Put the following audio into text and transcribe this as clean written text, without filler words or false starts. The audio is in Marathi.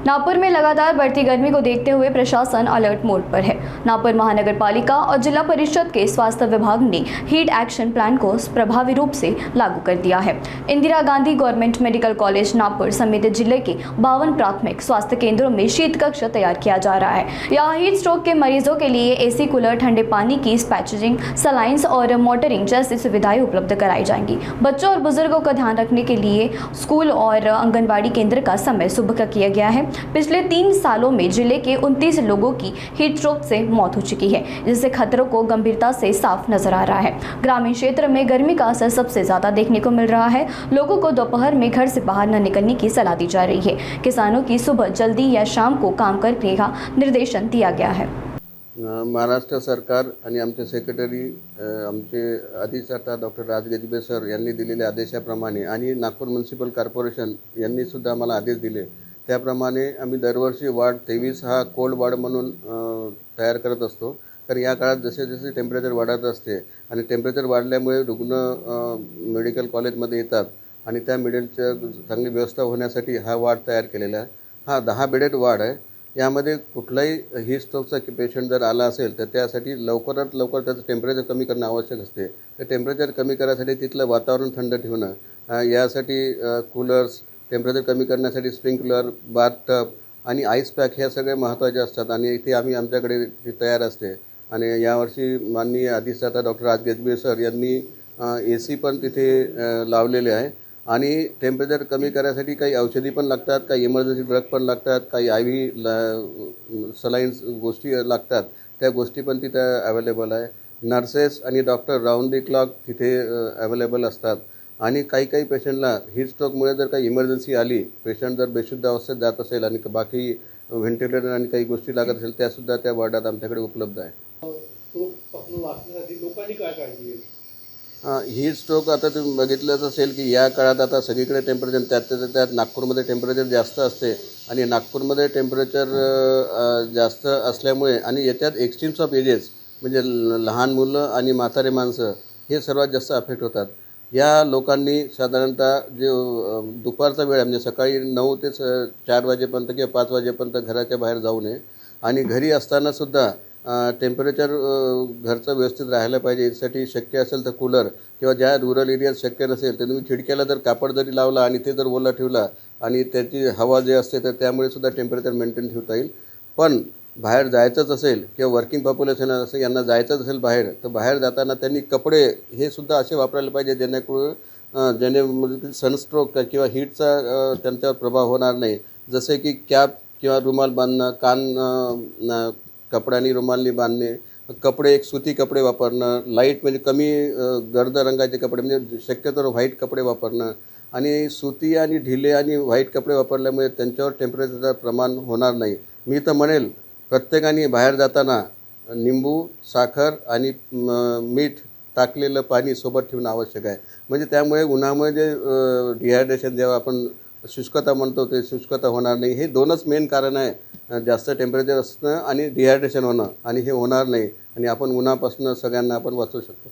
नागपुर में लगातार बढ़ती गर्मी को देखते हुए प्रशासन अलर्ट मोड पर है। नागपुर महानगर पालिका और जिला परिषद के स्वास्थ्य विभाग ने हीट एक्शन प्लान को प्रभावी रूप से लागू कर दिया है। Indira Gandhi government medical college Nagpur समेत जिले के 52 प्राथमिक स्वास्थ्य केंद्रों में शीत कक्ष तैयार किया जा रहा है। यहाँ हीट स्ट्रोक के मरीजों के लिए एसी कूलर, ठंडे पानी की पैकेजिंग, सलाइंस और मोटरिंग जैसी सुविधाएं उपलब्ध कराई जाएंगी। बच्चों और बुजुर्गों का ध्यान रखने के लिए स्कूल और आंगनबाड़ी केंद्र का समय सुबह का किया गया है। पिछले 3 सालों में जिले के 29 लोगों की हीट स्ट्रोक से मौत हो चुकी है, जिससे खतरों को गंभीरता से साफ नजर आ रहा है। ग्रामीण क्षेत्र में गर्मी का असर सबसे ज्यादा देखने को मिल रहा है। लोगों को दोपहर में घर से बाहर न निकलने की सलाह दी जा रही है। किसानों की सुबह जल्दी या शाम को काम करने का निर्देशन दिया गया है। महाराष्ट्र सरकार आणि आमचे सेक्रेटरी आमचे अधिष्ठाता डॉक्टर राज गजबे सर यांनी दिलेल्या आदेशाप्रमाणे आणि नागपूर म्युनिसिपल कॉर्पोरेशन यांनी सुद्धा आम्हाला आदेश दिले त्याप्रमाणे आम्ही दरवर्षी वार्ड 23 हा कोल्ड वार्ड म्हणून तयार करत असतो। तर या काळात जसे जसे टेम्परेचर वाढत असते आणि टेम्परेचर वाढल्यामुळे रुग्ण मेडिकल कॉलेजमध्ये येतात आणि त्या मेडिकलची चांगली व्यवस्था होण्यासाठी हा वार्ड तयार केलेला आहे। हा 10 बेडेड वार्ड आहे। यामध्ये कुठलाही हीट स्ट्रोकचा पेशंट जर आला असेल तर त्यासाठी लवकरात लवकर त्याचं टेम्परेचर कमी करणं आवश्यक असते। ते टेम्परेचर कमी करण्यासाठी तिथलं वातावरण थंड ठेवणं, यासाठी कूलर्स, टेम्परेचर कमी करण्यासाठी स्प्रिंकलर, बाथटब आणि आईस पॅक ह्या सगळे महत्त्वाचे असतात आणि इथे आमच्याकडे तयार असते। आणि यावर्षी माननीय अधिष्ठाता डॉक्टर राज गजबे सर यांनी AC पण तिथे लावलेले आहे आणि टेम्परेचर कमी करण्यासाठी काही औषधी पण लागतात, काही इमर्जन्सी ड्रग पण लागतात, काही IV सलाईन्स गोष्टी लागतात, त्या गोष्टी पण तिथे अवेलेबल आहे। नर्सेस आणि डॉक्टर राऊंड दी क्लॉक तिथे अवेलेबल असतात आणि काही पेशंटला हीट स्ट्रोकमुळे जर काही इमर्जन्सी आली, पेशंट जर बेशुद्ध अवस्थेत जात असेल आणि बाकी व्हेंटिलेटर आणि काही गोष्टी लागत असेल त्यासुद्धा त्या वार्डात आमच्याकडे उपलब्ध आहे। लोकांनी काय काळजी घ्यावी? हीट स्ट्रोक आता तुम्ही बघितलंच असेल की या काळात आता सगळीकडे टेम्परेचर त्यात नागपूरमध्ये टेम्परेचर जास्त असते आणि नागपूरमध्ये टेम्परेचर जास्त असल्यामुळे आणि याच्यात एक्स्ट्रीम्स ऑफ एजेस म्हणजे लहान मुलं आणि म्हातारे माणसं हे सर्वात जास्त अफेक्ट होतात। या लोकांनी साधारणतः जे दुपारचा वेळ म्हणजे सकाळी 9 ते 4 वाजेपर्यंत किंवा 5 वाजेपर्यंत घराच्या बाहेर जाऊ नये आणि घरी असतानासुद्धा टेम्परेचर घरचं व्यवस्थित राहायला पाहिजे। यासाठी शक्य असेल तर कूलर किंवा ज्या रुरल एरियात शक्य नसेल तर तुम्ही खिडक्याला जर कापड जरी लावला आणि ते जर ओला ठेवला आणि त्याची हवा जे असते तर त्यामुळे सुद्धा टेम्परेचर मेंटेन ठेवता येईल। पण बाहेर जायचंच असेल किंवा वर्किंग पॉप्युलेशन असेल यांना जायचंच असेल बाहेर, तर बाहेर जाताना त्यांनी कपडे हे सुद्धा असे वापरायला पाहिजे जेणेकरून सनस्ट्रोक किंवा हीटचा त्यांच्यावर प्रभाव होणार नाही। जसे की कॅप किंवा रुमाल बांधणं, कपड्यानी रुमालनी बांधणे, कपडे एक सुती कपडे वापरणं, लाईट म्हणजे कमी गर्द रंगाचे कपडे म्हणजे शक्यतो व्हाईट कपडे वापरणं आणि सुती आणि ढिले आणि व्हाईट कपडे वापरल्यामुळे त्यांच्यावर टेम्परेचरचं प्रमाण होणार नाही। मी तर म्हणेल प्रत्येकाने बाहेर जाताना निंबू, साखर आणि मीठ टाकलेलं पाणी सोबत ठेवणं आवश्यक आहे। म्हणजे त्यामुळे उन्हामुळे जे डिहायड्रेशन जेव्हा आपण शुष्कता म्हणतो ते शुष्कता होणार नाही। हे 2च मेन कारण आहे, जास्त टेम्परेचर असणं आणि डिहायड्रेशन होणं, आणि हे होणार नाही आणि आपण उन्हापासून सगळ्यांना आपण वाचवू शकतो।